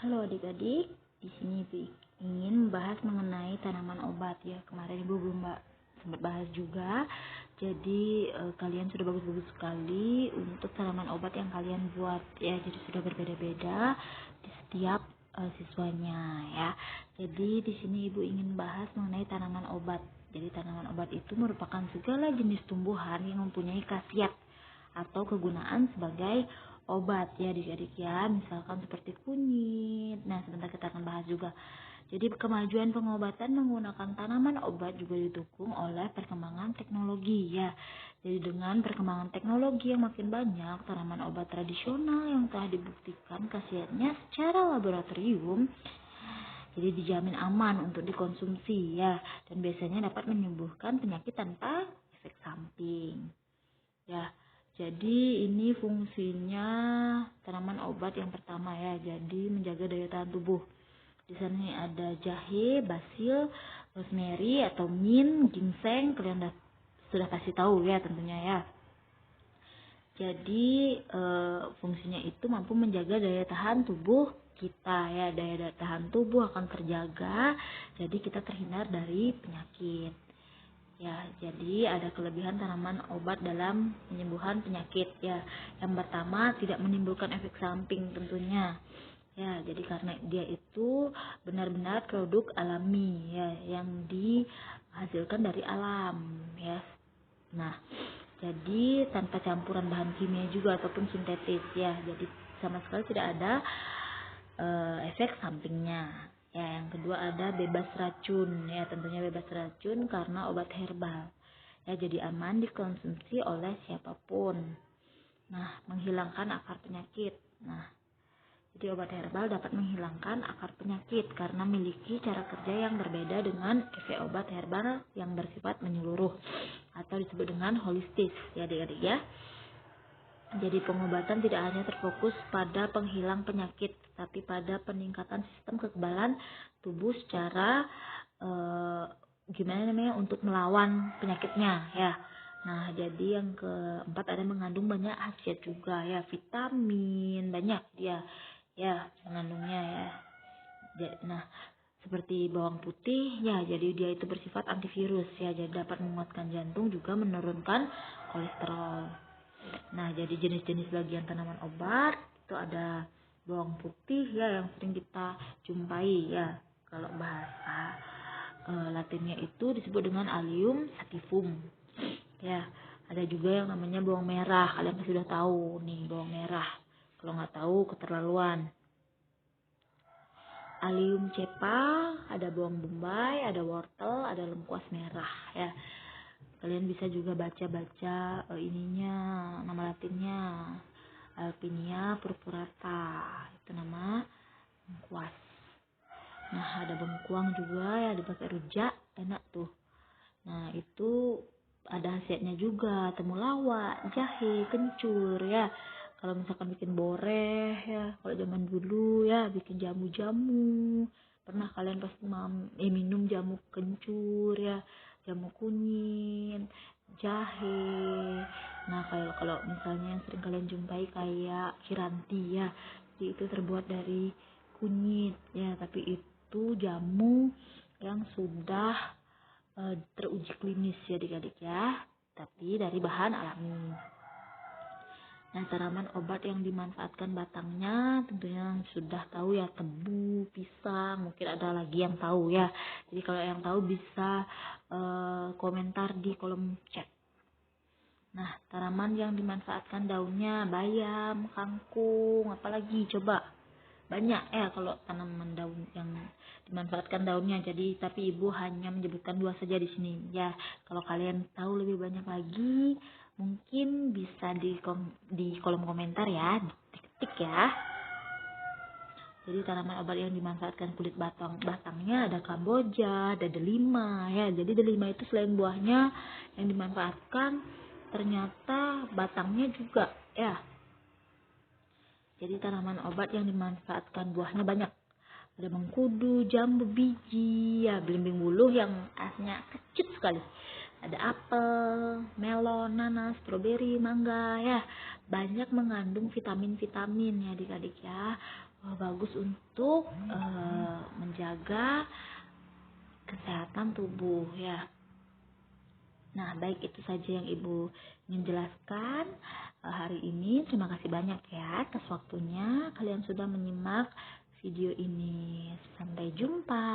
Halo adik-adik, di sini Ibu ingin membahas mengenai tanaman obat ya. Kemarin Ibu belum sempat bahas juga. Jadi kalian sudah bagus-bagus sekali untuk tanaman obat yang kalian buat ya. Jadi sudah berbeda-beda di setiap siswanya ya. Jadi di sini Ibu ingin bahas mengenai tanaman obat. Jadi tanaman obat itu merupakan segala jenis tumbuhan yang mempunyai khasiat atau kegunaan sebagai obat ya adik-adik ya, misalkan seperti kunyit. Nah, sebentar kita akan bahas juga. Jadi kemajuan pengobatan menggunakan tanaman obat juga didukung oleh perkembangan teknologi ya. Jadi dengan perkembangan teknologi yang makin banyak, tanaman obat tradisional yang telah dibuktikan khasiatnya secara laboratorium jadi dijamin aman untuk dikonsumsi ya, dan biasanya dapat menyembuhkan penyakit tanpa efek samping. Ya, jadi ini fungsinya tanaman obat yang pertama ya, jadi menjaga daya tahan tubuh. Di sana ada jahe, basil, rosemary atau mint, ginseng, kalian sudah pasti tahu ya tentunya ya. Jadi fungsinya itu mampu menjaga daya tahan tubuh kita ya, daya tahan tubuh akan terjaga, jadi kita terhindar dari penyakit. Ya, jadi ada kelebihan tanaman obat dalam penyembuhan penyakit ya. Yang pertama, tidak menimbulkan efek samping tentunya. Ya, jadi karena dia itu benar-benar produk alami ya, yang dihasilkan dari alam ya. Nah, jadi tanpa campuran bahan kimia juga ataupun sintetis ya. Jadi sama sekali tidak ada efek sampingnya. Ya, yang kedua ada bebas racun ya, tentunya bebas racun karena obat herbal. Ya, jadi aman dikonsumsi oleh siapapun. Nah, menghilangkan akar penyakit. Nah, jadi obat herbal dapat menghilangkan akar penyakit karena memiliki cara kerja yang berbeda dengan efek obat herbal yang bersifat menyeluruh atau disebut dengan holistis ya adik-adik ya. Jadi pengobatan tidak hanya terfokus pada penghilang penyakit, tapi pada peningkatan sistem kekebalan tubuh secara untuk melawan penyakitnya ya. Nah, jadi yang keempat ada mengandung banyak khasiat juga ya, vitamin banyak dia ya mengandungnya ya. Nah, seperti bawang putih ya, jadi dia itu bersifat antivirus ya, jadi dapat menguatkan jantung juga menurunkan kolesterol. Nah, jadi jenis-jenis bagian tanaman obat itu ada bawang putih ya yang sering kita jumpai ya. Kalau bahasa Latinnya itu disebut dengan Allium sativum. Ya, ada juga yang namanya bawang merah. Kalian pasti sudah tahu nih bawang merah. Kalau nggak tahu keterlaluan. Allium cepa, ada bawang bombay, ada wortel, ada lengkuas merah ya. Kalian bisa juga baca-baca ininya, nama latinnya Alpinia purpurata, itu nama lengkuas. Nah, ada bengkuang juga ya, dipakai rujak, enak tuh. Nah, itu ada khasiatnya juga, temulawak, jahe, kencur ya. Kalau misalkan bikin boreh ya, kalau zaman dulu ya bikin jamu-jamu. Pernah kalian pasti minum jamu kencur ya, jamu kunyit, jahe. Nah, kalau misalnya yang sering kalian jumpai kayak kiranti ya, jadi itu terbuat dari kunyit ya, tapi itu jamu yang sudah teruji klinis ya adik-adik ya, tapi dari bahan alami. Nah, tanaman obat yang dimanfaatkan batangnya tentunya sudah tahu ya, tebu, pisang, mungkin ada lagi yang tahu ya. Jadi kalau yang tahu bisa komentar di kolom chat. Nah, tanaman yang dimanfaatkan daunnya bayam, kangkung, apalagi coba banyak ya kalau tanaman daun yang dimanfaatkan daunnya. Jadi tapi ibu hanya menyebutkan 2 saja di sini ya. Kalau kalian tahu lebih banyak lagi mungkin bisa di kolom komentar ya, diketik ya. Jadi tanaman obat yang dimanfaatkan kulit batangnya ada kamboja, ada delima ya. Jadi delima itu selain buahnya yang dimanfaatkan, ternyata batangnya juga ya. Jadi tanaman obat yang dimanfaatkan buahnya banyak. Ada mengkudu, jambu biji, ya belimbing buluh yang asnya kecut sekali. ada apel, melon, nanas, stroberi, mangga ya. Banyak mengandung vitamin-vitamin ya adik-adik ya. Bagus untuk menjaga kesehatan tubuh ya. Nah, baik itu saja yang Ibu ingin jelaskan hari ini. Terima kasih banyak ya atas waktunya. Kalian sudah menyimak video ini. Sampai jumpa.